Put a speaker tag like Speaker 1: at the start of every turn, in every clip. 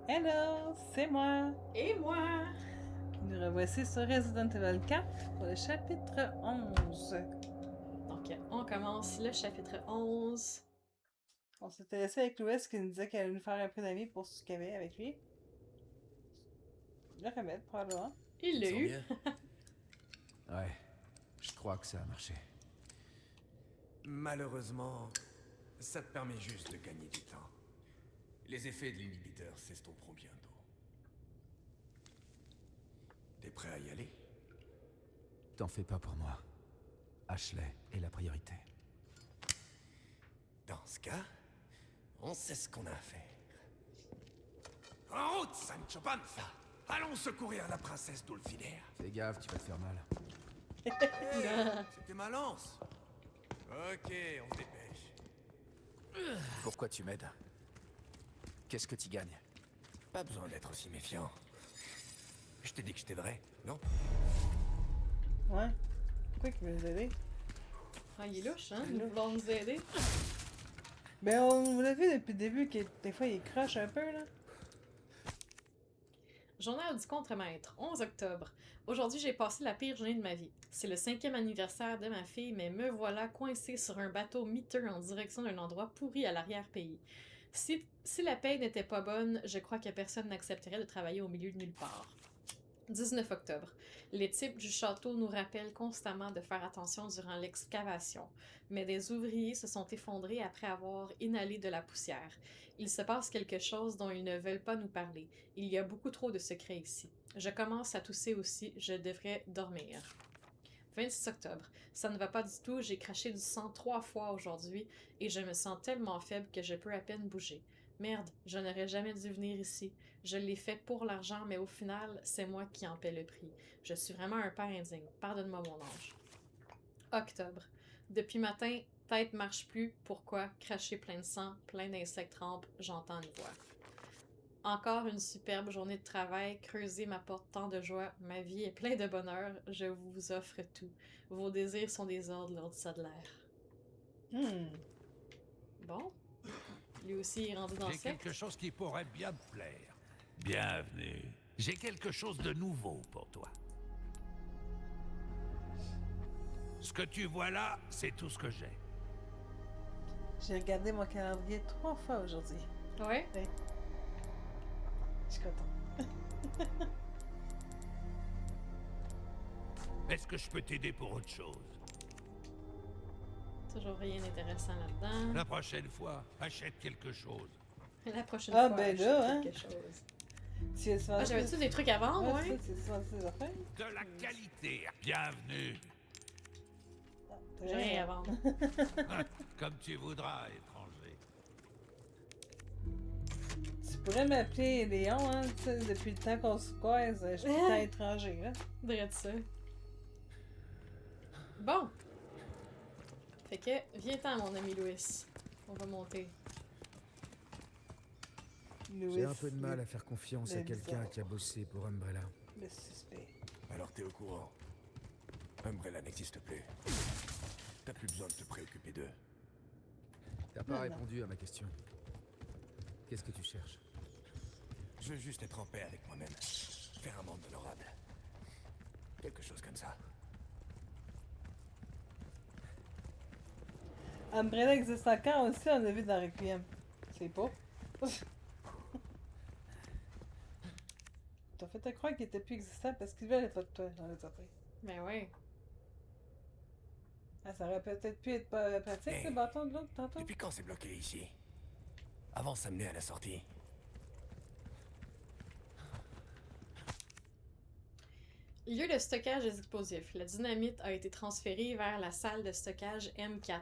Speaker 1: Hello, c'est moi!
Speaker 2: Et moi!
Speaker 1: Nous revoici sur Resident Evil 4 pour le chapitre 11.
Speaker 2: Donc, on commence le chapitre 11.
Speaker 1: On s'était laissé avec Louis qui nous disait qu'elle allait nous faire un peu d'amis pour ce qu'il y avait avec lui. Le remède, probablement.
Speaker 2: Il
Speaker 3: Tu te
Speaker 2: l'a
Speaker 3: sens
Speaker 2: eu.
Speaker 3: mieux? Ouais, je crois que ça a marché.
Speaker 4: Malheureusement, ça te permet juste de gagner du temps. Les effets de l'inhibiteur s'estomperont bientôt. T'es prêt à y aller?
Speaker 3: T'en fais pas pour moi. Ashley est la priorité.
Speaker 4: Dans ce cas, on sait ce qu'on a à faire. En route, Sancho Panza! Allons secourir la princesse Dulcinea.
Speaker 3: Fais gaffe, tu vas te faire mal.
Speaker 4: C'était ma lance. Ok, on se dépêche.
Speaker 3: Pourquoi tu m'aides? Qu'est-ce que tu gagnes?
Speaker 4: Pas besoin d'être aussi méfiant. Je t'ai dit que je t'aiderais, non?
Speaker 1: Ouais. Pourquoi qu'il veut nous aider?
Speaker 2: Ah, il est louche, hein, de vouloir nous aider.
Speaker 1: Ben, on l'a vu depuis le début que des fois il croche un peu, là.
Speaker 2: Journal du contremaître, 11 octobre. Aujourd'hui, j'ai passé la pire journée de ma vie. C'est le 5e anniversaire de ma fille, mais me voilà coincé sur un bateau miteux en direction d'un endroit pourri à l'arrière-pays. Si la paye n'était pas bonne, je crois que personne n'accepterait de travailler au milieu de nulle part. 19 octobre. Les types du château nous rappellent constamment de faire attention durant l'excavation, mais des ouvriers se sont effondrés après avoir inhalé de la poussière. Il se passe quelque chose dont ils ne veulent pas nous parler. Il y a beaucoup trop de secrets ici. Je commence à tousser aussi, je devrais dormir. 26 octobre. Ça ne va pas du tout, j'ai craché du sang 3 fois aujourd'hui et je me sens tellement faible que je peux à peine bouger. Merde, je n'aurais jamais dû venir ici. Je l'ai fait pour l'argent, mais au final, c'est moi qui en paie le prix. Je suis vraiment un père indigne. Pardonne-moi mon ange. Octobre. Depuis matin, tête marche plus. Pourquoi? Cracher plein de sang, plein d'insectes rampent, j'entends une voix. Encore une superbe journée de travail, creuser m'apporte tant de joie, ma vie est pleine de bonheur, je vous offre tout. Vos désirs sont des ordres, Lord Sadler. Bon. Lui aussi est rendu dans le
Speaker 5: J'ai
Speaker 2: secte.
Speaker 5: quelque chose qui pourrait bien te plaire. Bienvenue. J'ai quelque chose de nouveau pour toi. Ce que tu vois là, c'est tout ce que j'ai.
Speaker 1: J'ai regardé mon calendrier 3 fois aujourd'hui.
Speaker 2: Ouais?
Speaker 1: Oui. Je suis contente.
Speaker 5: Est-ce que je peux t'aider pour autre chose?
Speaker 2: Toujours rien d'intéressant là-dedans.
Speaker 5: La prochaine fois, achète quelque chose.
Speaker 2: La prochaine
Speaker 1: Ah,
Speaker 2: fois,
Speaker 1: ben
Speaker 2: achète
Speaker 1: là, hein.
Speaker 2: quelque chose.
Speaker 1: Tu as souvent
Speaker 2: Ah, j'avais-tu des trucs à vendre, ouais?
Speaker 1: C'est souvent ces affaires.
Speaker 5: De la qualité. Bienvenue.
Speaker 1: Ah,
Speaker 2: J'ai rien à vendre.
Speaker 5: Comme tu voudras, étranger.
Speaker 1: Tu pourrais m'appeler Léon, hein, tu sais, depuis le temps qu'on se croise, je suis tout le temps étranger, là.
Speaker 2: Dirais ça. Bon. Fait que, viens-t'en, mon ami Louis. On va monter.
Speaker 1: Louis,
Speaker 3: J'ai un peu de mal à faire confiance à
Speaker 1: le
Speaker 3: quelqu'un
Speaker 1: bizarre.
Speaker 3: qui a bossé pour Umbrella.
Speaker 1: Le suspect.
Speaker 4: Alors t'es au courant. Umbrella n'existe plus. T'as plus besoin de te préoccuper d'eux.
Speaker 3: T'as pas
Speaker 1: Non.
Speaker 3: répondu à ma question. Qu'est-ce que tu cherches?
Speaker 4: Je veux juste être en paix avec moi-même. Faire un monde honorable. Quelque chose comme ça.
Speaker 1: Umbrella existe encore aussi, on l'a vu dans Requiem. C'est pas. T'as fait te croire qu'il était plus existant parce qu'il veulent pas de toi dans les affaires.
Speaker 2: Ben ouais.
Speaker 1: Ah, ça aurait peut-être pu être pas pratique,
Speaker 4: Hey.
Speaker 1: le bâton de l'autre, tantôt.
Speaker 4: Depuis quand c'est bloqué ici? Avant, ça menait à la sortie.
Speaker 2: Lieu de stockage des explosifs. La dynamite a été transférée vers la salle de stockage M4.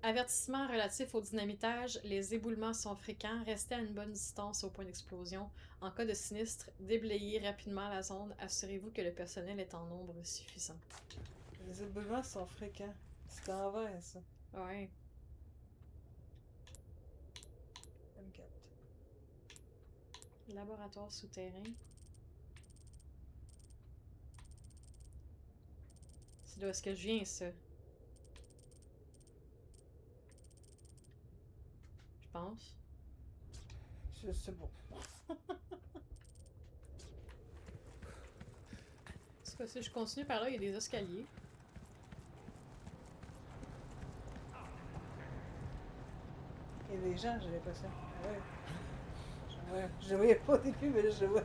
Speaker 2: Avertissement relatif au dynamitage. Les éboulements sont fréquents. Restez à une bonne distance au point d'explosion. En cas de sinistre, déblayez rapidement la zone. Assurez-vous que le personnel est en nombre suffisant.
Speaker 1: Les éboulements sont fréquents. C'est envers, ça.
Speaker 2: Ouais.
Speaker 1: M4.
Speaker 2: Laboratoire souterrain. C'est là où est-ce que je viens, ça. Je pense.
Speaker 1: Je sais pas.
Speaker 2: C'est quoi, si je continue par là, il y a des escaliers.
Speaker 1: Il y a des gens, j'ai l'impression. Ah ouais. Ouais. Je le voyais pas au début, mais là, je le vois.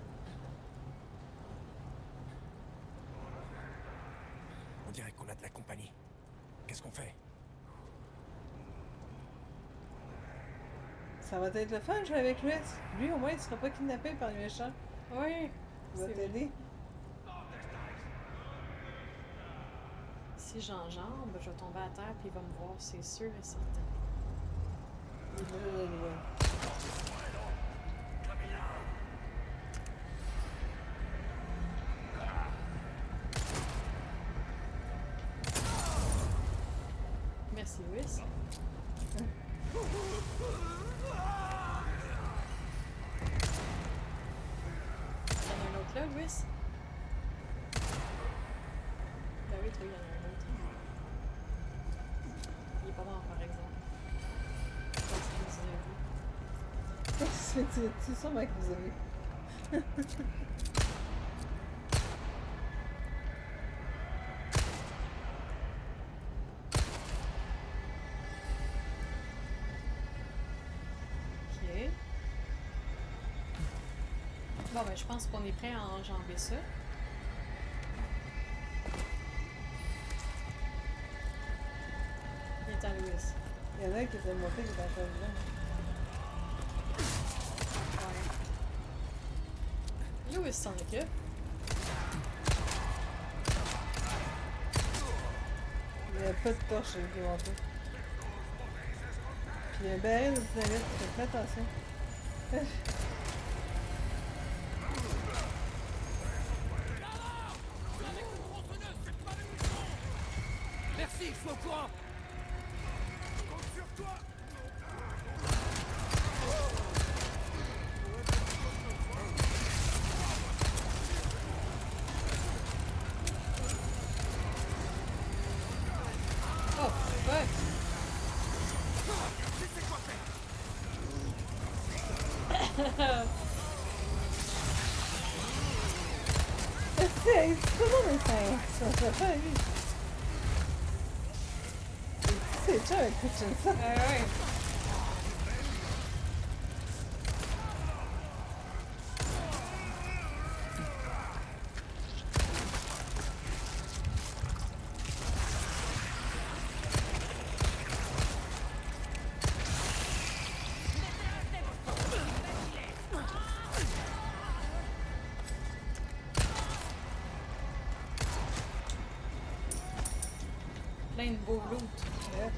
Speaker 4: On dirait qu'on a de la compagnie. Qu'est-ce qu'on fait?
Speaker 1: Ça va être le fun, jouer avec Louis. Lui, au moins, il sera pas kidnappé par les méchants.
Speaker 2: Ouais.
Speaker 1: Il va
Speaker 2: C'est
Speaker 1: t'aider.
Speaker 2: Si j'enjambe, je vais tomber à terre puis il va me voir, c'est sûr et certain.
Speaker 1: Il va le voir.
Speaker 2: Merci, Louis. Il y en a un autre là, Louis? Ben oui, toi, il y en a un autre. Il est pas mort, par exemple. Parce qu'il nous a vus.
Speaker 1: C'est sûrement que vous avez.
Speaker 2: Ok. Bon, ben, je pense qu'on est prêt à enjamber ça. Il est à Louis.
Speaker 1: Il y en a un qui essaie de monter, qui est en train de là.
Speaker 2: Ouais. Louis s'en occupe.
Speaker 1: Il n'y a pas de torche qui est montée. Puis il y a un baril de dynamite, fais attention.
Speaker 4: Merci, je suis au courant. Compte sur toi.
Speaker 2: Oh, fuck!
Speaker 4: Tu sais quoi faire.
Speaker 1: C'est toujours des singes. Ça se fait pas lui. C'est ça avec Christian ça.
Speaker 2: Ouais. Plein de beaux loot.
Speaker 1: Ouais.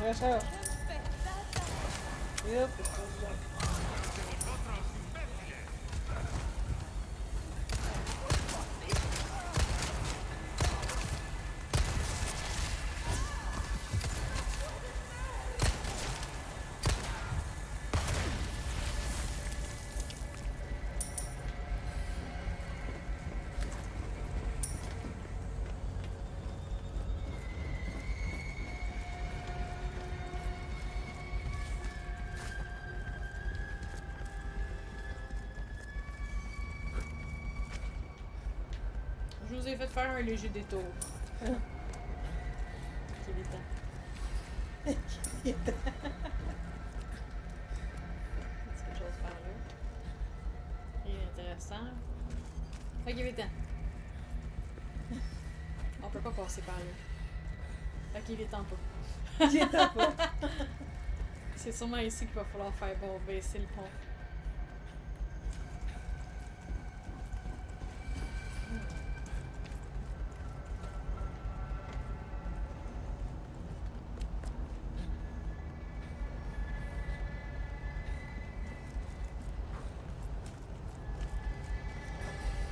Speaker 1: Recharge. Yep.
Speaker 2: Je vous ai fait faire un léger détour.
Speaker 1: Hein?
Speaker 2: Qu'il est temps.
Speaker 1: Il est temps.
Speaker 2: C'est quelque chose par là. Rien d'intéressant. Ok, il est temps. On peut pas passer par là. Ok, il est temps pas.
Speaker 1: Il est temps pas.
Speaker 2: C'est sûrement ici qu'il va falloir faire bon baisser le pont.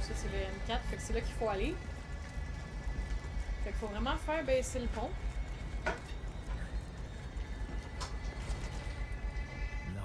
Speaker 2: Ça, c'est le M4, fait que c'est là qu'il faut aller. Fait qu'il faut vraiment faire baisser le pont.
Speaker 3: Non.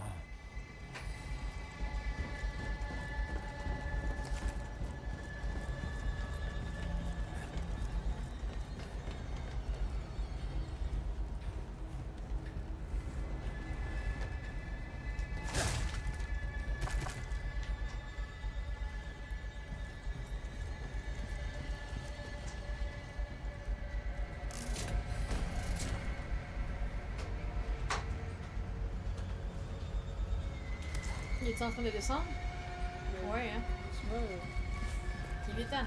Speaker 2: Il est en train de descendre? Ouais, hein.
Speaker 1: Tu vois,
Speaker 2: Il est temps.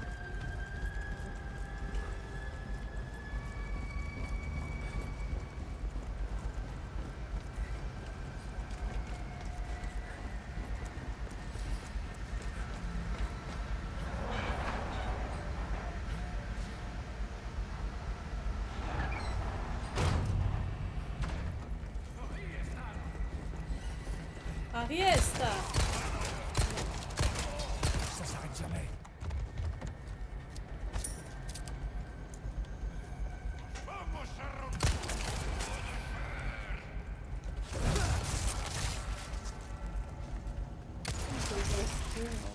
Speaker 2: Ariesta!
Speaker 4: Ça s'arrête jamais.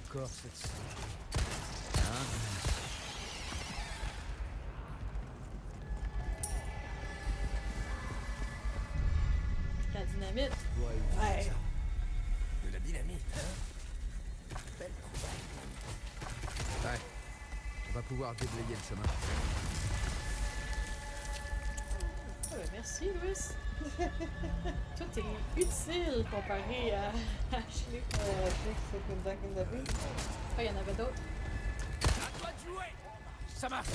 Speaker 3: Encore cette...
Speaker 2: La dynamite.
Speaker 1: Ouais.
Speaker 4: De la dynamite, hein? Belle trouvaille.
Speaker 3: Ouais. On va pouvoir déblayer le chemin.
Speaker 2: Ah ben merci, Louis. Tout est utile comparé à Ashley.
Speaker 1: Je sais que c'est comme ça qu'il l'a vu.
Speaker 2: Ah, il y en avait d'autres.
Speaker 4: À toi de jouer! Ça marche!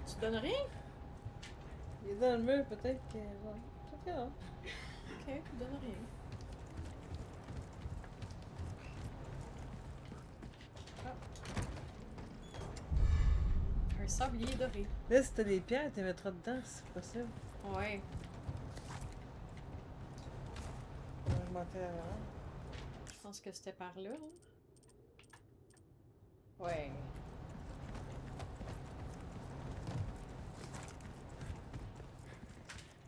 Speaker 2: Tu donnes rien?
Speaker 1: Il est dans le mur, peut-être que. Ouais. Peut-être que non.
Speaker 2: Ok, tu donnes rien. Un sablier doré.
Speaker 1: Là, si t'as des pierres, tu les mettras dedans, si c'est possible.
Speaker 2: Ouais.
Speaker 1: On va augmenter la valeur.
Speaker 2: Je pense que c'était par là. Hein? Ouais.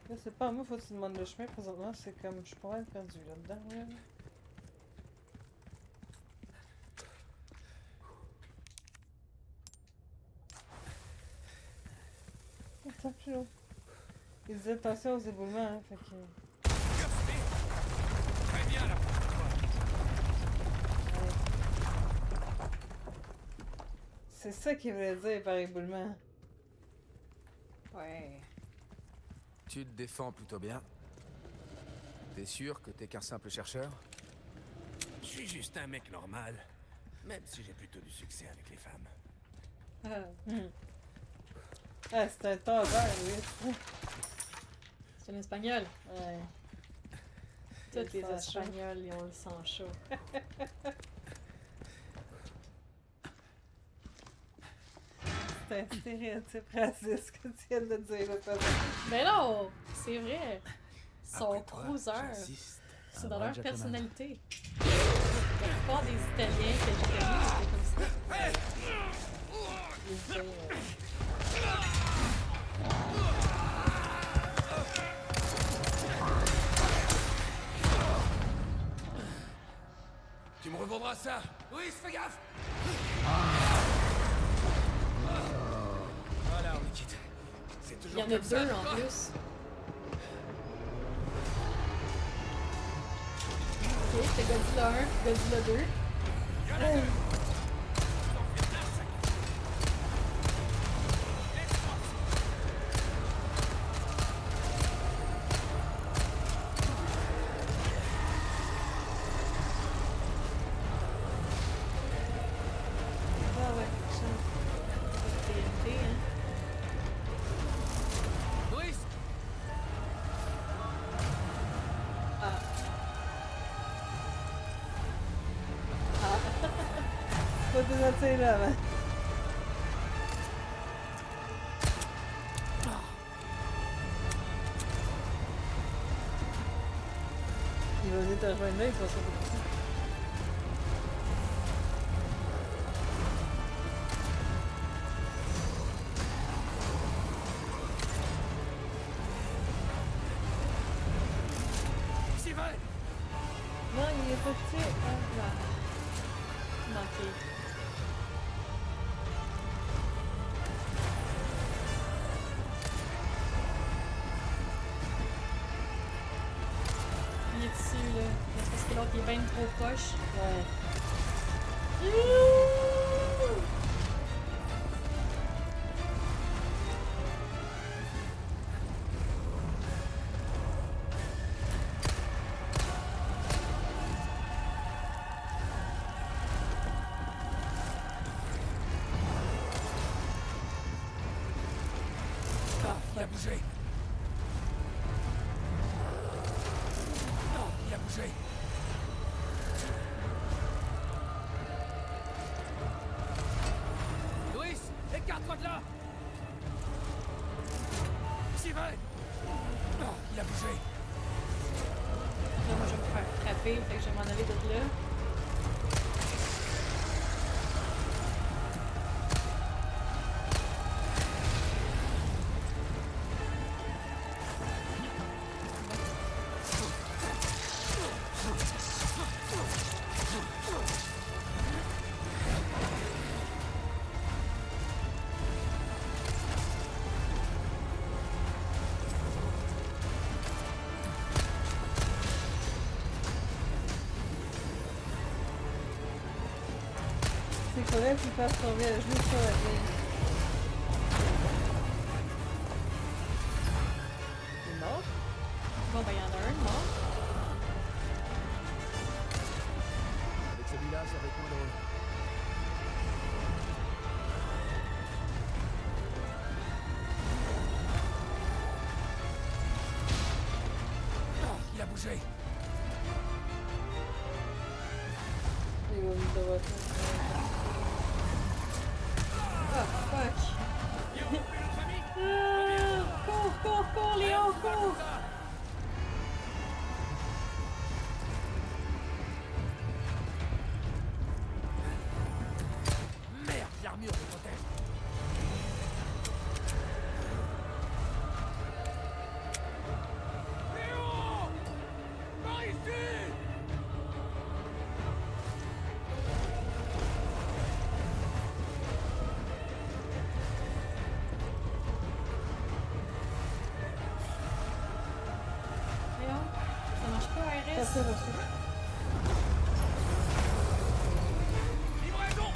Speaker 1: Là, c'est pas à moi, faut que tu demandes le chemin présentement. C'est comme. Je suis pas mal perdu là-dedans, ouais. Attends, plus long. Il disait attention aux éboulements, hein, fait que.
Speaker 4: Très bien, là.
Speaker 1: C'est ça qu'il voulait dire par éboulement.
Speaker 2: Ouais.
Speaker 6: Tu te défends plutôt bien. T'es sûr que t'es qu'un simple chercheur?
Speaker 4: Je suis juste un mec normal. Même si j'ai plutôt du succès avec les femmes.
Speaker 1: Ah, c'est un tordeur, oui.
Speaker 2: C'est un espagnol.
Speaker 1: Ouais.
Speaker 2: Tous les
Speaker 1: sang chaud.
Speaker 2: Espagnols, ils ont le sang chaud.
Speaker 1: C'est un stéréotype raciste que tu viens de dire, là, papa.
Speaker 2: Mais non! C'est vrai! Son
Speaker 6: Après toi,
Speaker 2: cruiser,
Speaker 6: j'insiste.
Speaker 2: c'est
Speaker 3: Un
Speaker 2: dans
Speaker 3: vrai
Speaker 2: leur
Speaker 3: gentleman.
Speaker 2: personnalité. La plupart des Italiens que j'ai connus étaient comme ça.
Speaker 1: Il dit,
Speaker 4: Tu me revendras ça! Oui, fais gaffe! Voilà, on est quitte. C'est
Speaker 2: Il
Speaker 4: toujours
Speaker 2: y en a
Speaker 4: comme ça,
Speaker 2: deux en
Speaker 4: toi?
Speaker 2: plus. Ok, c'était Godzilla 1 puis Godzilla 2.
Speaker 4: Il y en a deux!
Speaker 1: ah ouais,
Speaker 2: TNT, hein.
Speaker 4: Louis!
Speaker 1: faut te attirer là, avant. Il va venir te rejoindre là, il va se retrouver.
Speaker 4: Steven!
Speaker 1: Non, il est petit. Ah, là.
Speaker 2: Manqué. Il est dessus, là. Mais c'est parce que l'autre, il est bien trop proche.
Speaker 1: Ouais.
Speaker 4: a bougé. Non, il a bougé. Louis, écarte-toi de là. Sirène. Non, il a bougé.
Speaker 2: Là, moi, je vais me faire frapper, fait que je vais m'en aller de là.
Speaker 1: C'est qu'il faudrait qu'il fasse tomber à genoux sur la ligne. Il est mort?
Speaker 2: Bon, ben, il y en a un de mort.
Speaker 6: Avec celui-là, ça va être moins drôle.
Speaker 4: Non, il a bougé.
Speaker 1: Il va me devoir faire.
Speaker 2: Oh, fuck. Cours, Léon, cours!
Speaker 4: Merde, l'armure me protège. Léon! Par ici!
Speaker 2: Léon, ça marche pas,
Speaker 1: Ça
Speaker 2: RS?
Speaker 1: c'est reçu.
Speaker 4: Livraison!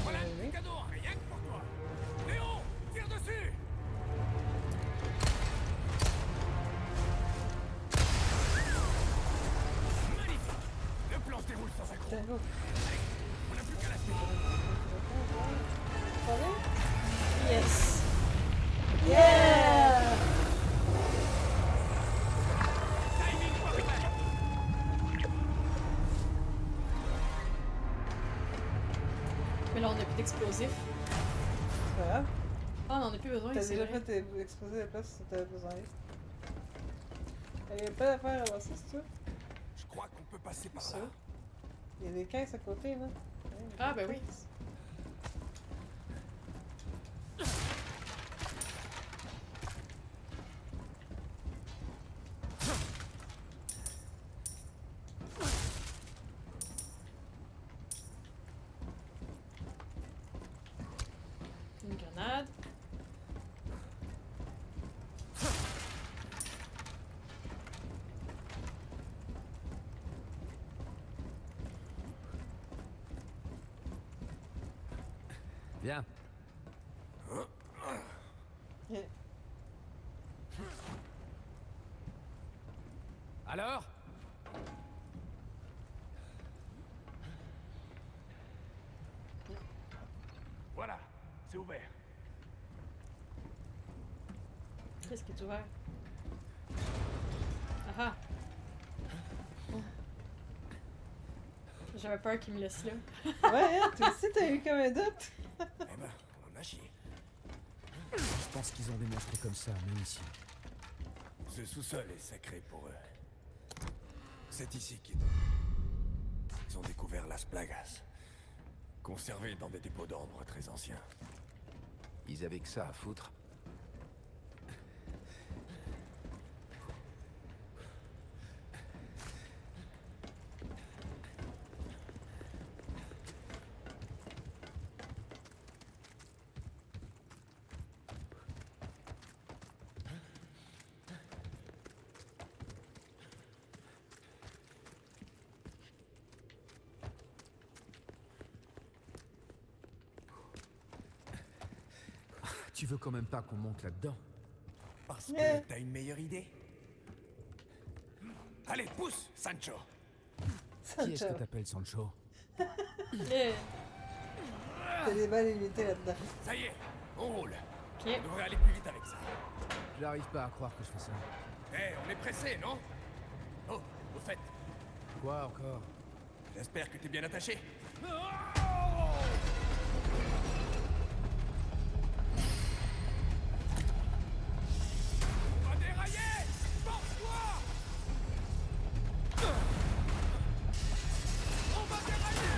Speaker 4: Voilà le cadeau, rien que pour toi. Léon, tire dessus! Magnifique! Le plan se déroule sans accroc.
Speaker 1: Tiens, go.
Speaker 4: On n'a plus qu'à la suite.
Speaker 1: Ça va?
Speaker 2: Yes.
Speaker 1: Yeah!
Speaker 4: Timing parfait!
Speaker 2: Mais là, on a plus d'explosifs.
Speaker 1: C'est pas grave.
Speaker 2: Ah, on en a plus besoin,
Speaker 1: T'as
Speaker 2: c'est
Speaker 1: déjà
Speaker 2: vrai.
Speaker 1: fait exploser la place si t'avais besoin. Il y a pas d'affaire à voir ça, c'est tout.
Speaker 4: Je crois qu'on peut passer par
Speaker 1: Ça.
Speaker 4: là.
Speaker 1: Il y a des caisses à côté, là.
Speaker 2: Ah, ben oui. Une grenade.
Speaker 3: Viens.
Speaker 1: Yeah.
Speaker 4: Alors? Voilà, c'est ouvert.
Speaker 2: Qu'est-ce qui est ouvert? Ah ah! J'avais peur qu'il me laisse là.
Speaker 1: Ouais, hein, toi aussi t'as eu comme un doute.
Speaker 4: Eh ben, on a chié.
Speaker 6: Je pense qu'ils ont des monstres comme ça, même ici.
Speaker 4: Ce sous-sol est sacré pour eux. C'est ici qu'ils ont découvert Las Plagas, conservé dans des dépôts d'ombre très anciens.
Speaker 6: Ils avaient que ça à foutre. Tu veux quand même pas qu'on monte là-dedans?
Speaker 4: Parce
Speaker 1: Yeah.
Speaker 4: que t'as une meilleure idée? Allez, pousse, Sancho!
Speaker 6: Qui est-ce que
Speaker 1: Sancho.
Speaker 6: t'appelles Sancho?
Speaker 2: Eh,
Speaker 1: T'as des balles limitées là-dedans.
Speaker 4: Ça y est, on roule.
Speaker 2: Ok.
Speaker 4: On devrait aller plus vite avec ça.
Speaker 6: J'arrive pas à croire que je fais ça.
Speaker 4: Eh, on est pressé, non? Oh, au fait,
Speaker 6: Quoi encore?
Speaker 4: j'espère que t'es bien attaché. On va dérailler! Force-toi! On va dérailler!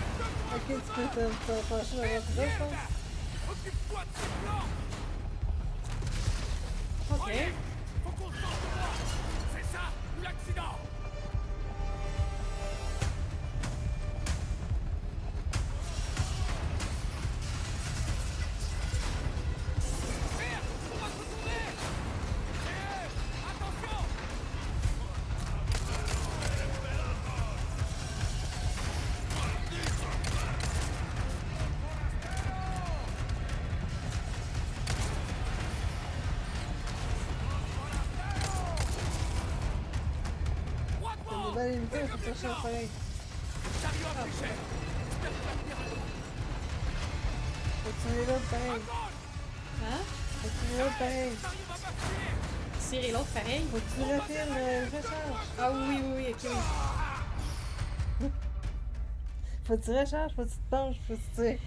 Speaker 1: Ok, tu peux t'approcher avant que je pense.
Speaker 4: Occupe-toi de ces plans!
Speaker 2: Ok.
Speaker 4: Faut qu'on sorte de là! C'est ça ou l'accident! Merde! On va se retourner! Attention!
Speaker 1: T'as des balles limitées, faut chercher un pareil.
Speaker 4: Chariot à fléchette! J'espère que ça va tenir.
Speaker 1: Faut tirer l'autre pareil.
Speaker 2: Hein?
Speaker 1: Faut tirer l'autre pareil.
Speaker 4: Chariot va basculer!
Speaker 2: Tirer l'autre pareil?
Speaker 1: Faut que tu refilmes le recharge.
Speaker 2: Ah oui, oui, oui, ok, oui.
Speaker 1: Faut que tu recharges, faut que tu te penches, faut que tu tires.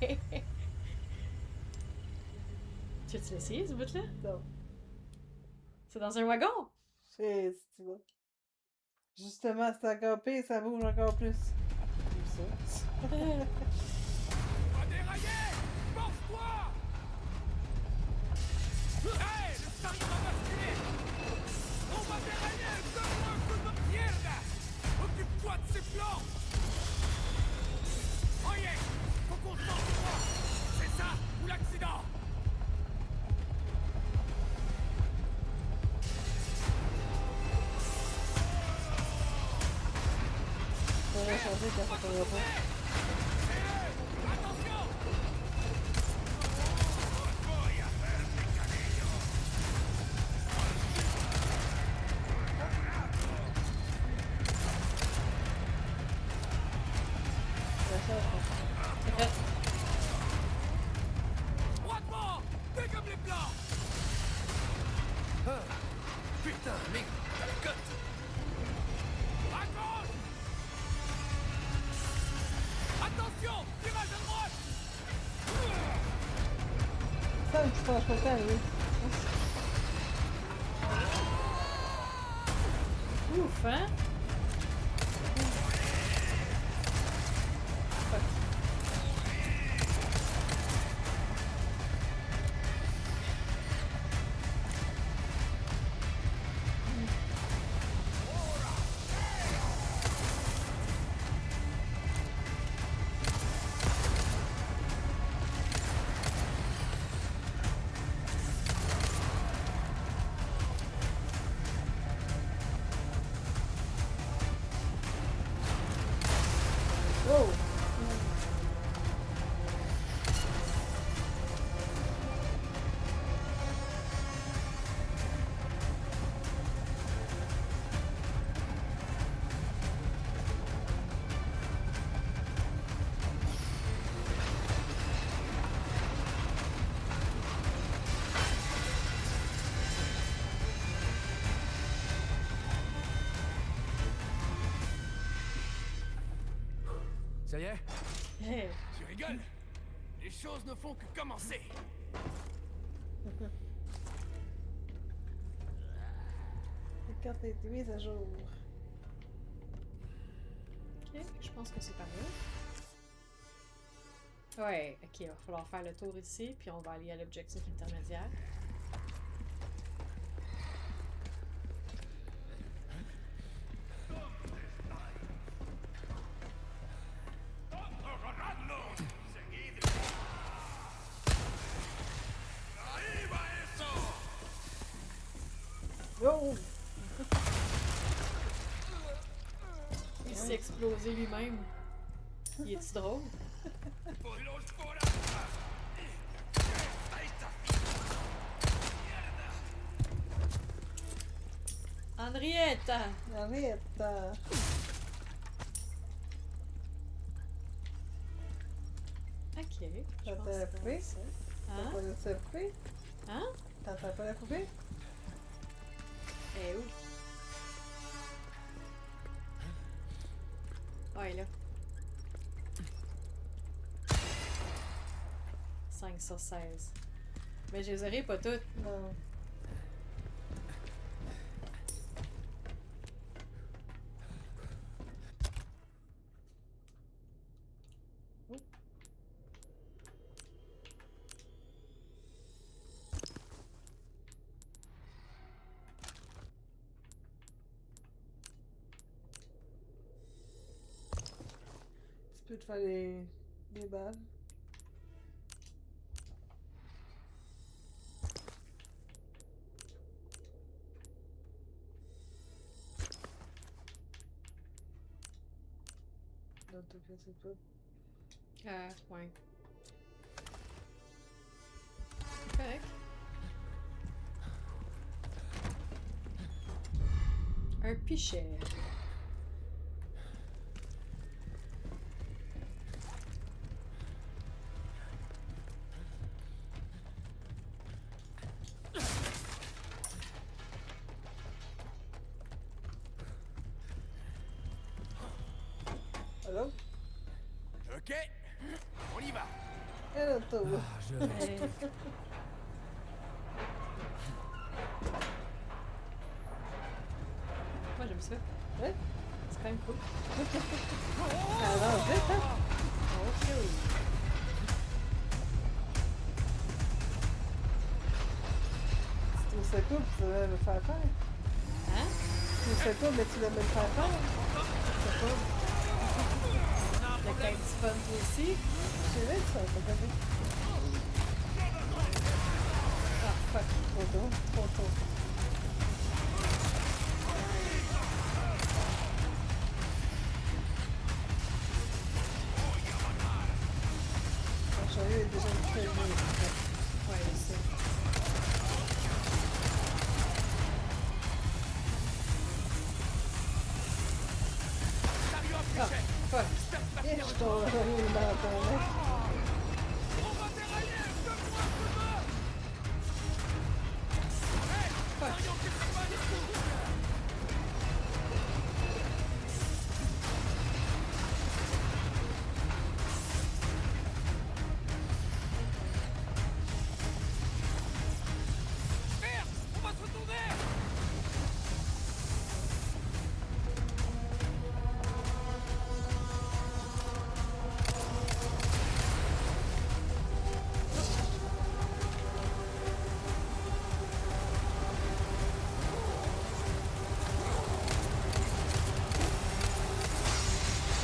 Speaker 2: Ouais. Tu veux-tu l'essayer, ce bout-là?
Speaker 1: Non.
Speaker 2: C'est dans un wagon?
Speaker 1: C'est si tu vois. Justement, c'est encore pire, ça bouge encore plus. Comme ça.
Speaker 4: On va dérailler! Force-toi! Hey! Le chariot va basculer! On va dérailler! Donne-moi un coup de merde! Occupe-toi de ces plans! Oh yeah! Faut qu'on sorte de là! C'est ça ou l'accident!
Speaker 1: Faut recharger quand ça tombera pas.
Speaker 4: Attention!
Speaker 1: Recharge.
Speaker 2: C'est fait.
Speaker 4: Droitement! Dégomme les plans!
Speaker 6: Putain, mec, t'as la cote!
Speaker 4: À gauche! Attention! Tirage à droite!
Speaker 1: Ça, tu penches pas le temps, oui.
Speaker 2: Ouf, hein?
Speaker 1: Oh!
Speaker 6: Ça y est?
Speaker 2: Hey.
Speaker 4: Tu rigoles? Les choses ne font que commencer!
Speaker 1: La carte a été mise à jour.
Speaker 2: Ok, je pense que c'est par là. Ouais, ok, il va falloir faire le tour ici, puis on va aller à l'objectif intermédiaire.
Speaker 1: Oh!
Speaker 2: Il s'est explosé lui-même. Il est-tu drôle? Henrietta!
Speaker 1: Arrête!
Speaker 2: Ok. je
Speaker 1: T'entends
Speaker 2: pense
Speaker 1: la
Speaker 2: que
Speaker 1: poupée?
Speaker 2: c'est ça.
Speaker 1: T'as
Speaker 2: Hein?
Speaker 1: pas de la poupée?
Speaker 2: Hein?
Speaker 1: T'entends pas la poupée?
Speaker 2: Elle est où? Ah, elle est là. 5 sur 16. Mais je les aurai pas toutes.
Speaker 1: Non. Tu peux te faire des balles. Dans tout cas, c'est tout.
Speaker 2: Ouais. Correct. Un pichet.
Speaker 1: Allô?
Speaker 4: Ok, on y va.
Speaker 1: Et l'auto.
Speaker 3: Ah, je reste.
Speaker 2: Hey. Moi j'aime ça.
Speaker 1: Ouais?
Speaker 2: C'est quand même cool.
Speaker 1: Alors, vite, hein?
Speaker 2: Ok, oui.
Speaker 1: Tu trouves ça cool, tu devrais le faire faire.
Speaker 2: Hein?
Speaker 1: Tu trouves ça cool, mais tu devrais le faire faire. C'est cool.
Speaker 2: Le caisse du fun toi aussi.
Speaker 1: C'est vrai, ça, t'as pas vu.
Speaker 2: Ah fuck.
Speaker 1: Trop tôt, trop tôt. Mon chariot est déjà très vieux.
Speaker 2: Ouais, je sais. Ah, fuck.
Speaker 1: Et je tombe dans ton nez.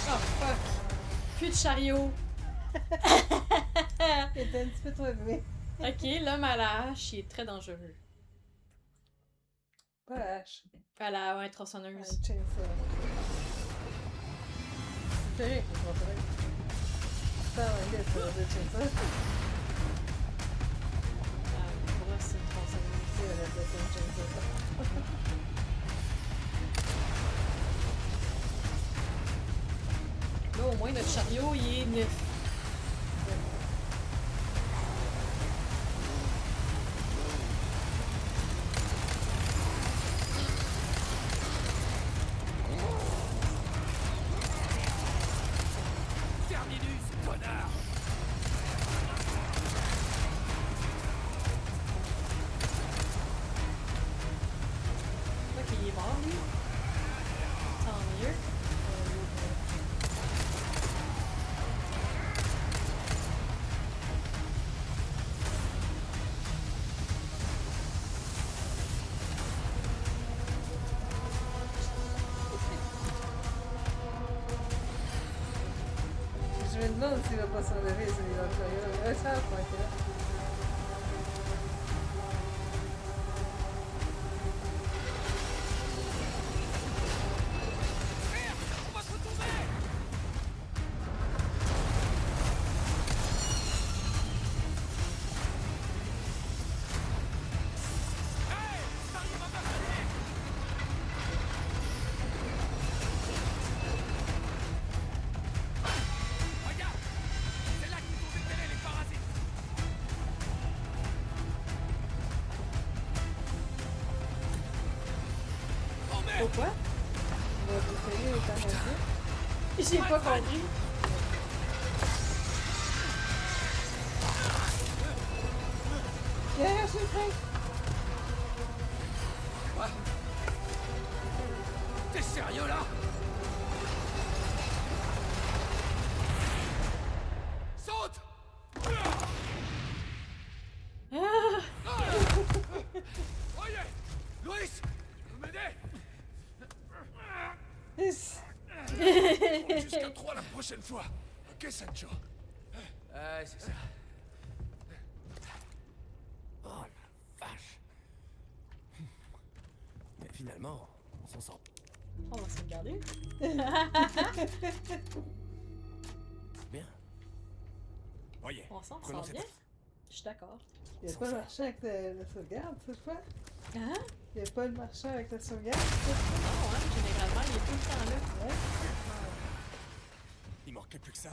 Speaker 2: Oh fuck. Plus de chariot.
Speaker 1: Il était un petit peu trop élevé.
Speaker 2: Ok, l'homme à la hache, il est très dangereux.
Speaker 1: Pas la hache.
Speaker 2: À la
Speaker 1: Un
Speaker 2: tronçonneuse.
Speaker 1: chainsaw. C'est terrible, le tronçonneuse. C'est en anglais, ça veut dire chainsaw.
Speaker 2: Pour moi, c'est une tronçonneuse.
Speaker 1: Oui, on appelle ça une chainsaw.
Speaker 2: Là, au moins, notre chariot, il est neuf.
Speaker 5: Terminus, connard!
Speaker 2: Je crois qu'il est mort, lui. Tant mieux.
Speaker 1: Je me demande s'il va pas s'enlever, celui-là, le chariot. Ouais, ça va pas être là.
Speaker 4: Regarde, c'est là qu'ils ont déterré les
Speaker 2: quoi?
Speaker 1: On va essayer les temps.
Speaker 2: J'ai pas compris.
Speaker 1: Derrière ce frein!
Speaker 6: T'es sérieux là? Saute!
Speaker 2: Ah!
Speaker 6: Voyez! Louis! Tu peux m'aider?
Speaker 1: Yes.
Speaker 6: Jusqu'à 3 la prochaine fois. Ok, Sancho? Ouais, c'est ça.
Speaker 4: Oh la vache. Mais finalement, on s'en sort
Speaker 2: On va se regarder.
Speaker 4: bien. Voyez,
Speaker 2: On s'en
Speaker 4: prenons
Speaker 2: sort bien.
Speaker 4: cette...
Speaker 2: Je suis d'accord.
Speaker 1: Il n'y a pas le marchand avec la sauvegarde, cette fois?
Speaker 2: Hein?
Speaker 1: Il n'y a pas le marchand avec la sauvegarde?
Speaker 2: Non, hein, généralement, il est tout le temps là.
Speaker 1: Ouais.
Speaker 4: Il manquait plus que ça.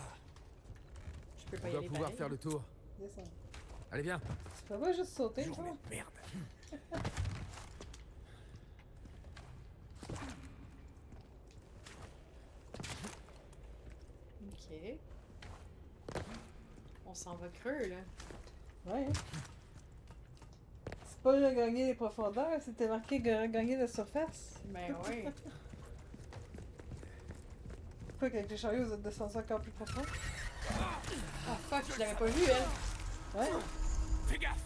Speaker 2: Je peux pas
Speaker 6: On
Speaker 2: y
Speaker 6: doit
Speaker 2: aller
Speaker 6: pouvoir
Speaker 2: pareil.
Speaker 6: faire le tour.
Speaker 1: Descends.
Speaker 6: Allez, viens.
Speaker 1: Tu peux pas juste sauter,
Speaker 4: Journée
Speaker 1: toi?
Speaker 4: de merde.
Speaker 2: Ok. On s'en va creux, là.
Speaker 1: Ouais. C'est pas gagner les profondeurs, c'était marqué gagner la surface.
Speaker 2: Ben oui.
Speaker 1: Pourquoi qu'avec les chariots, vous êtes descendu encore plus profond?
Speaker 2: Ah fuck, je l'avais pas vu, elle.
Speaker 1: Ouais.
Speaker 4: Fais gaffe!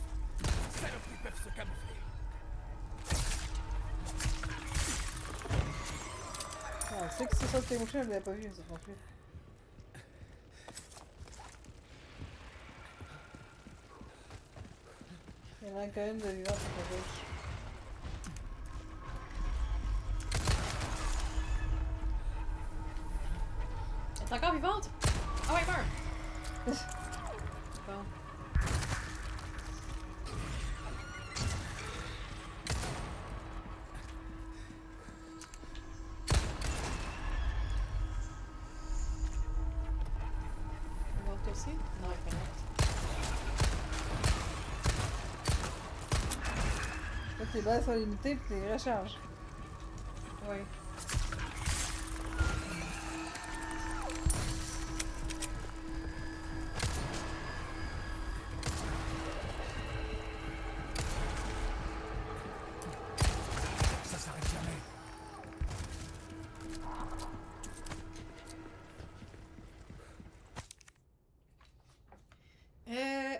Speaker 4: Ces saloperies peuvent se camoufler.
Speaker 1: Ah, c'est que c'est ça que t'es mouché, elle l'avait pas vu, ça non plus. Il y en a quand même de vivants, c'est pas vrai.
Speaker 2: Elle est encore vivante? Ah ouais, meurs! Bon. L'autre aussi? Non, elle est pas
Speaker 1: Là, tes balles sont limitées pis t'es recharges.
Speaker 2: morte. Ouais.
Speaker 4: Ça s'arrête jamais.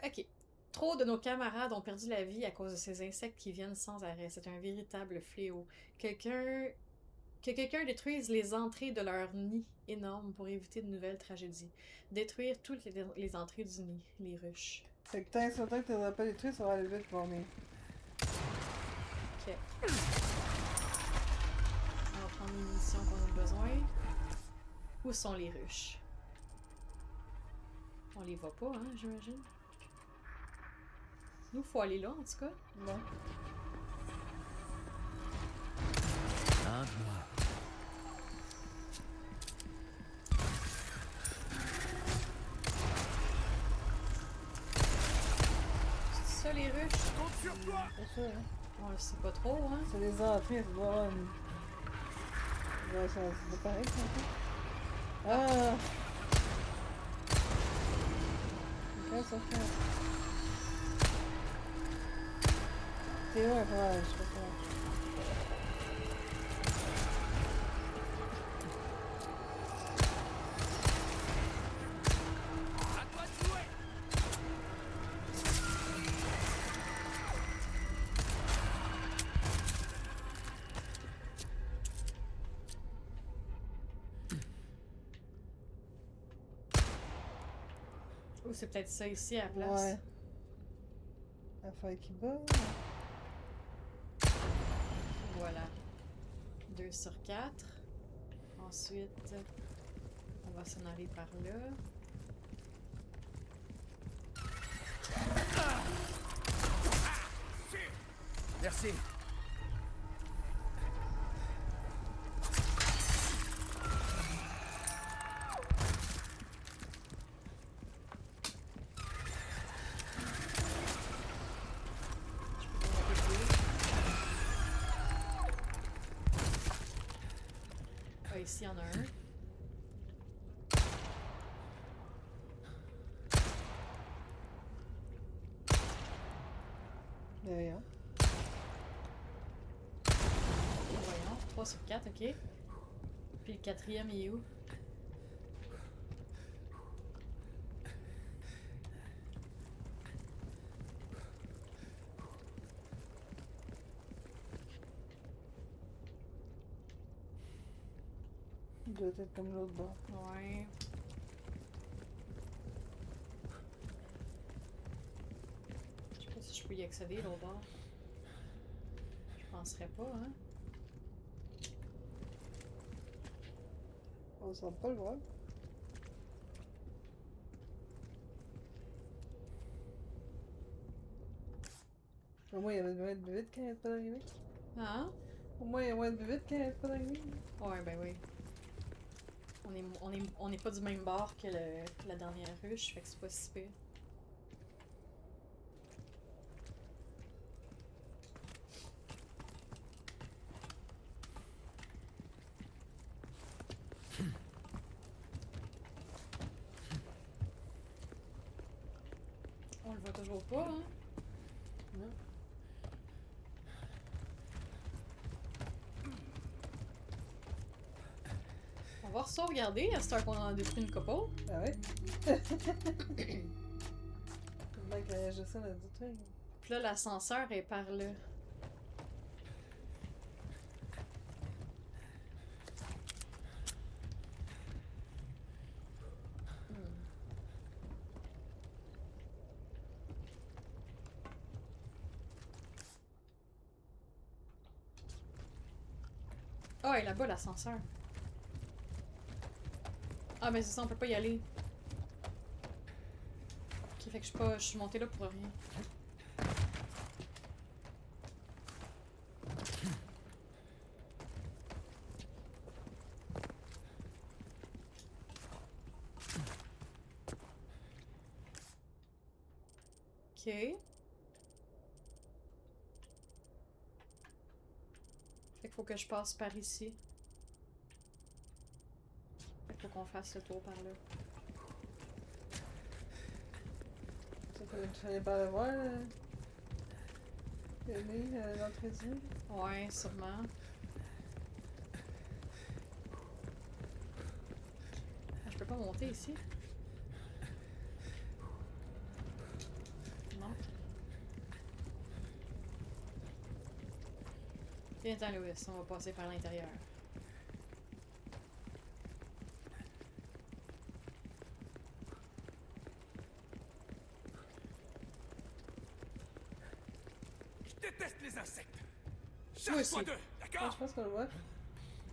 Speaker 2: Ok. Trop de nos camarades ont perdu la vie à cause de ces insectes qui viennent sans arrêt. C'est un véritable fléau. Que quelqu'un détruise les entrées de leur nid énorme pour éviter de nouvelles tragédies. Détruire toutes les entrées du nid, les ruches.
Speaker 1: Fait que tant que tu n'auras pas détruit, ça va aller vite pour venir.
Speaker 2: Ok. On va prendre les munitions qu'on a besoin. Où sont les ruches? On les voit pas, hein, j'imagine. Nous, faut aller là, en tout cas.
Speaker 1: Non.
Speaker 3: Un de moi.
Speaker 2: C'est ça, les ruches?
Speaker 4: Compte sur toi!
Speaker 1: C'est ça, hein.
Speaker 2: On le sait pas trop, hein.
Speaker 1: C'est les entrées, ça doit avoir une... Ouais, ça doit paraître, ça. Ah! Ok, ça fait... C'est loin, ouais, je sais pas comment.
Speaker 4: À toi de jouer!
Speaker 2: Ou c'est peut-être ça ici à la place.
Speaker 1: Ouais. La feuille qui bat.
Speaker 2: Voilà. 2 sur 4. Ensuite, on va s'en aller par là.
Speaker 6: Merci.
Speaker 2: ici, il y en a un.
Speaker 1: Mais voyons.
Speaker 2: Voyons, 3 sur 4, ok. Puis le quatrième, il est où?
Speaker 1: Il doit être comme l'autre bord.
Speaker 2: Ouais. Je sais pas si je peux y accéder, l'autre bord. Je penserais pas, hein.
Speaker 1: On sent pas le voir. Au moins, il y avait moyen de vite quand il est pas d'arriver.
Speaker 2: Hein?
Speaker 1: Au moins, il y a moyen de vite quand il est pas d'arriver.
Speaker 2: Ouais, ben oui. On est pas du même bord que la dernière ruche, fait que c'est pas si pire. On le voit toujours pas, hein?
Speaker 1: Non.
Speaker 2: On va sauvegarder à cette heure qu'on en a détruit une couple.
Speaker 1: Ah ouais? Le mec a juste ça dans le truc.
Speaker 2: Puis là, l'ascenseur est par là. Ah, et là-bas, l'ascenseur. Ah, mais c'est ça, on peut pas y aller. Ok, fait que je suis montée là pour rien. Ok. Fait qu'il faut que je passe par ici. Fait qu'il faut qu'on fasse le tour par là.
Speaker 1: Tu fallait pas le voir, l'entrée du.
Speaker 2: Ouais, sûrement. Ah, je peux pas monter ici? Non. Viens-t'en, Louis, on va passer par l'intérieur.
Speaker 4: Je déteste les insectes.
Speaker 2: Moi aussi.
Speaker 4: Charge-toi d'eux,
Speaker 1: Ah,
Speaker 4: d'accord?
Speaker 1: je pense qu'on le voit.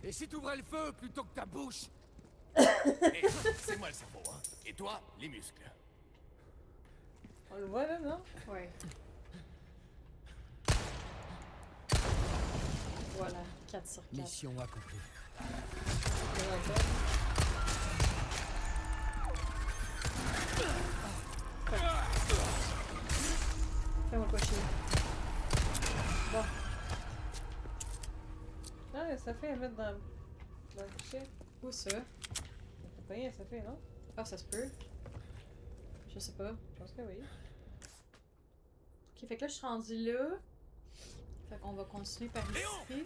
Speaker 6: Et si t'ouvrais le feu plutôt que ta bouche?
Speaker 4: Et c'est moi le cerveau, hein. Et toi, les muscles.
Speaker 1: On le voit là, non?
Speaker 2: Ouais. Voilà, 4 sur 4.
Speaker 6: Mission accomplie.
Speaker 1: Il y en a pas.
Speaker 2: Fais-moi pas chier. Bon,
Speaker 1: Ah, ça fait à mettre dans le fichet.
Speaker 2: où ça?
Speaker 1: C'est pas rien, ça fait, non?
Speaker 2: Ah, ça se peut. Je sais pas.
Speaker 1: Je pense que oui.
Speaker 2: Ok, fait que là, je suis rendue là. Fait qu'on va continuer par ici.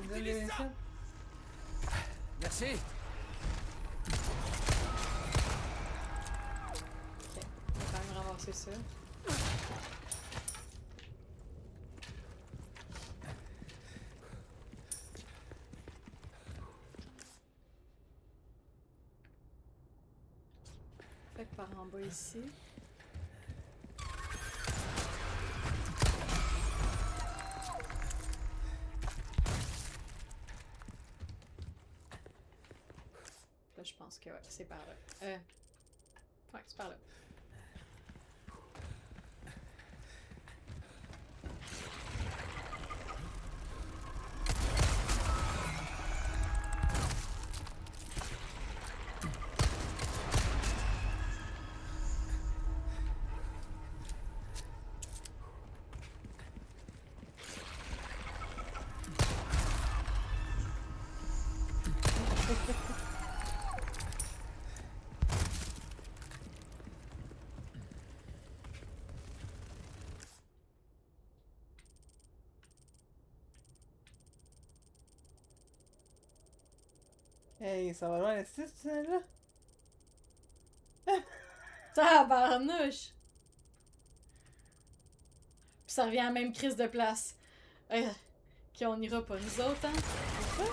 Speaker 1: Il donne les messages.
Speaker 6: Merci.
Speaker 2: Ok, on va quand même ramasser ça. Fait que par en bas ici. Là, je pense que ouais, c'est par là. Ouais, c'est par là.
Speaker 1: Hey, ça va loin, le 6, tu sais, là?
Speaker 2: Tabarnouche! Puis ça revient à la même crise de place. Qui on ira pas nous autres, hein?
Speaker 1: C'est ça?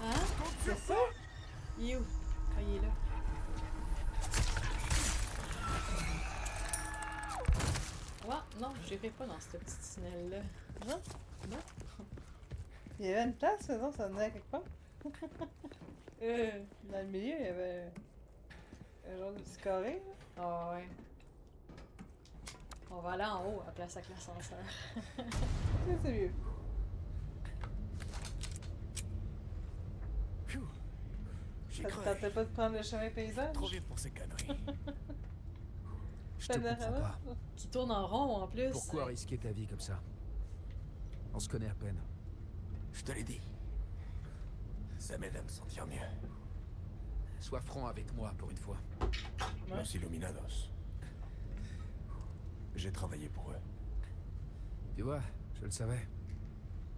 Speaker 2: Hein?
Speaker 1: C'est ça?
Speaker 2: Il est où? Ah, il est là. Ouais, non, j'irai pas dans ce petit tunnel-là.
Speaker 1: Non?
Speaker 2: Non?
Speaker 1: Il y avait une place, faisons, ça venait à quelque part. Dans le milieu, il y avait un genre de petit carré, là.
Speaker 2: Ah ouais. On va aller en haut à place avec l'ascenseur.
Speaker 1: C'est mieux.
Speaker 4: Phew. J'y
Speaker 1: Ça te
Speaker 4: croyais.
Speaker 1: tentait pas de prendre le chemin paysan?
Speaker 4: Trop vite pour ces conneries.
Speaker 3: Je te comprends pas.
Speaker 2: Qui tourne en rond en plus.
Speaker 3: Pourquoi risquer ta vie comme ça? On se connaît à peine.
Speaker 4: Je te l'ai dit. Ça m'aide à me sentir mieux.
Speaker 3: Sois franc avec moi pour une fois.
Speaker 4: Los Illuminados. J'ai travaillé pour eux.
Speaker 3: Tu vois, je le savais.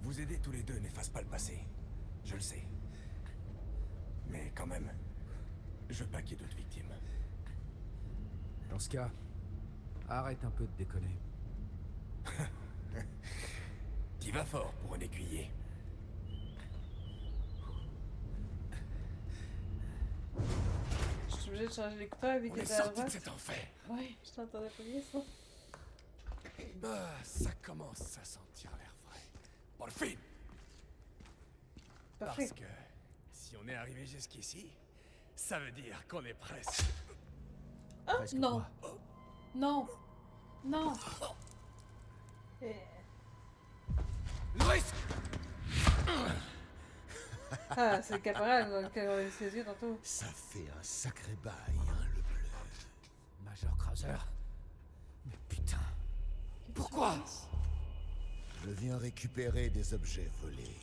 Speaker 4: Vous aider tous les deux n'efface pas le passé. Je le sais. Mais quand même, je veux pas qu'il y ait d'autres victimes.
Speaker 3: Dans ce cas, arrête un peu de déconner.
Speaker 4: T'y vas fort pour un écuyer.
Speaker 1: Je suis obligée de changer l'écouteur vu
Speaker 4: On
Speaker 1: qu'il
Speaker 4: est
Speaker 1: était à
Speaker 4: sorti de
Speaker 1: droite.
Speaker 4: cet enfer.
Speaker 1: Ouais, je t'entendais pas bien, ça.
Speaker 4: Bah, ça commence à sentir l'air frais. Por fin!
Speaker 1: Parfait.
Speaker 4: Parce que si on est arrivé jusqu'ici, ça veut dire qu'on est presque.
Speaker 3: Presque
Speaker 2: non.
Speaker 3: quoi.
Speaker 2: Non! Non!
Speaker 1: Et...
Speaker 4: Louis!
Speaker 1: Ah, c'est le caporal dans lequel on a eu ses yeux tantôt.
Speaker 5: Ça fait un sacré bail, hein, le bleu.
Speaker 3: Major Krauser. Mais putain.
Speaker 4: Pourquoi?
Speaker 5: Je viens récupérer des objets volés.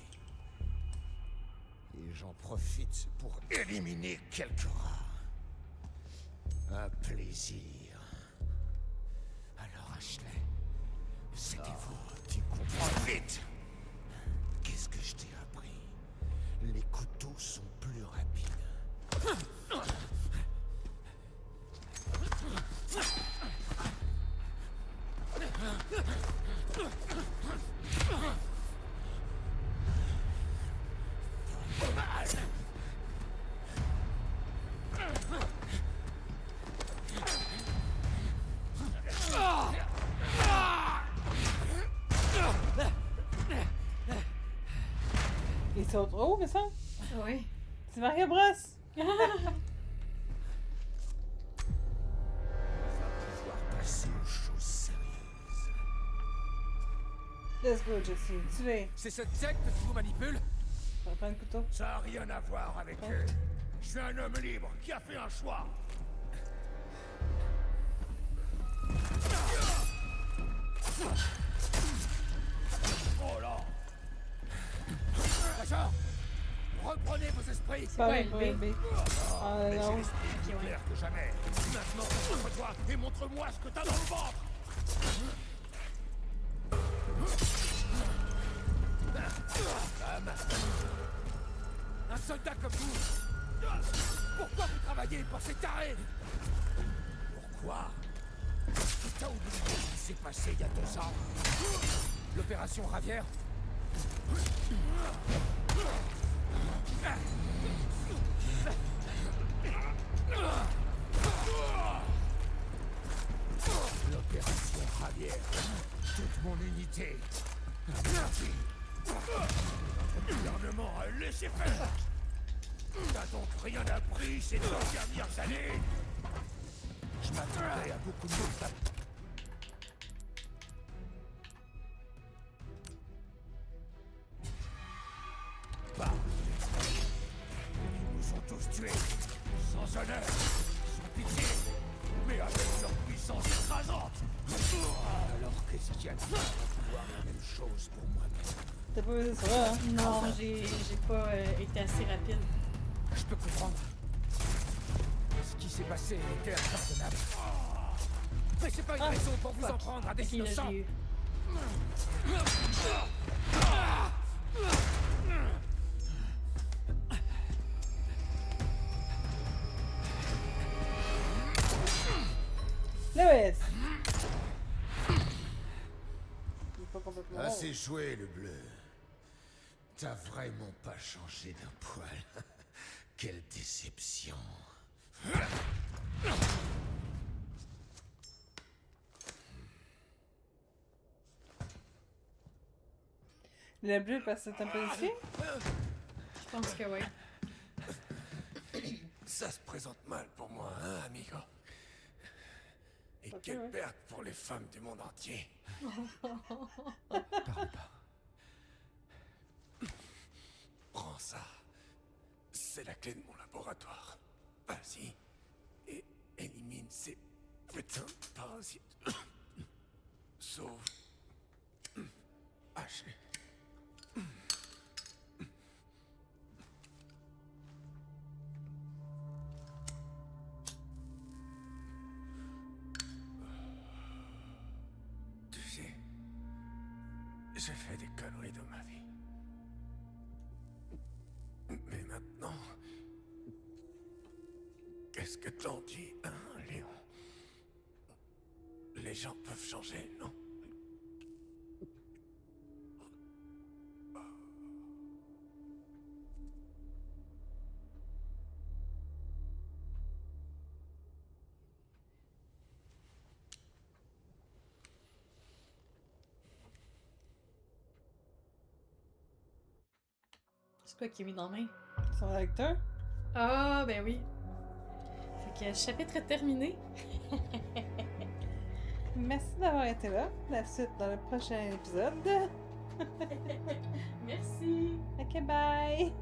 Speaker 5: Et j'en profite pour éliminer quelques rats. Un plaisir. Alors Ashley, c'était vous. Tu comprends vite. Qu'est-ce que je t'ai appris? Les couteaux sont plus rapides.
Speaker 1: Ils sont trop, mais ça?
Speaker 2: Oui.
Speaker 1: C'est Mario Bros!
Speaker 5: On va pouvoir passer aux choses sérieuses.
Speaker 1: Let's go, Jesse. Tuez.
Speaker 6: C'est cette secte qui vous manipule?
Speaker 1: On va prendre le couteau.
Speaker 5: Ça n'a rien à voir avec eux. Je suis un homme libre qui a fait un choix. Oh là! Major, reprenez vos esprits.
Speaker 1: Pas
Speaker 2: Ouais,
Speaker 1: pas
Speaker 2: le
Speaker 1: B. Ah
Speaker 5: Mais j'ai
Speaker 1: non.
Speaker 5: l'esprit plus
Speaker 2: Ok, ouais.
Speaker 5: clair que jamais. Maintenant, concentre-toi et montre-moi ce que t'as dans le ventre. Femme. Un soldat comme vous. Pourquoi vous travaillez pour ces tarés? Pourquoi? T'as oublié ce qui s'est passé il y a 2 ans? L'opération Ravière? L'opération Ravière. Toute mon unité. Le gouvernement a laissé faire. T'as donc rien appris ces 2 dernières années? Je m'attendais à beaucoup mieux. Bah. Ils nous ont tous tués. Sans honneur. Sans pitié. Mais avec leur puissance écrasante. Alors qu'est-ce qu'il y a de faire à vouloir la même chose pour moi-même?
Speaker 1: T'as pas vu ça, hein?
Speaker 2: Non, j'ai pas été assez rapide.
Speaker 6: Je peux comprendre. Ce qui s'est passé était impardonnable. Mais c'est pas une raison pour vous en prendre à des
Speaker 2: Ok, là,
Speaker 6: innocents.
Speaker 2: j'ai eu.
Speaker 1: Chris! Il est pas complètement...
Speaker 5: Assez joué, le bleu. T'as vraiment pas changé d'un poil. Quelle déception.
Speaker 1: Le bleu parce que c'est un policier?
Speaker 2: Je pense que oui.
Speaker 4: Ça se présente mal pour moi, hein, amigo? Et
Speaker 1: Ok,
Speaker 4: quelle
Speaker 1: ouais.
Speaker 4: perte pour les femmes du monde entier.
Speaker 3: Parle pas.
Speaker 4: Prends ça. C'est la clé de mon laboratoire. Vas-y. Et élimine ces putains de parasites. Sauve Ashley. Tu sais, j'ai fait des conneries dans ma vie. Mais maintenant, qu'est-ce que t'en dis, hein, Léon? Les gens peuvent changer, non?
Speaker 2: C'est quoi qui est mis dans la main?
Speaker 1: Son acteur?
Speaker 2: Ah, ben oui. Fait que le chapitre est terminé.
Speaker 1: Merci d'avoir été là. La suite dans le prochain épisode.
Speaker 2: Merci.
Speaker 1: Ok, bye!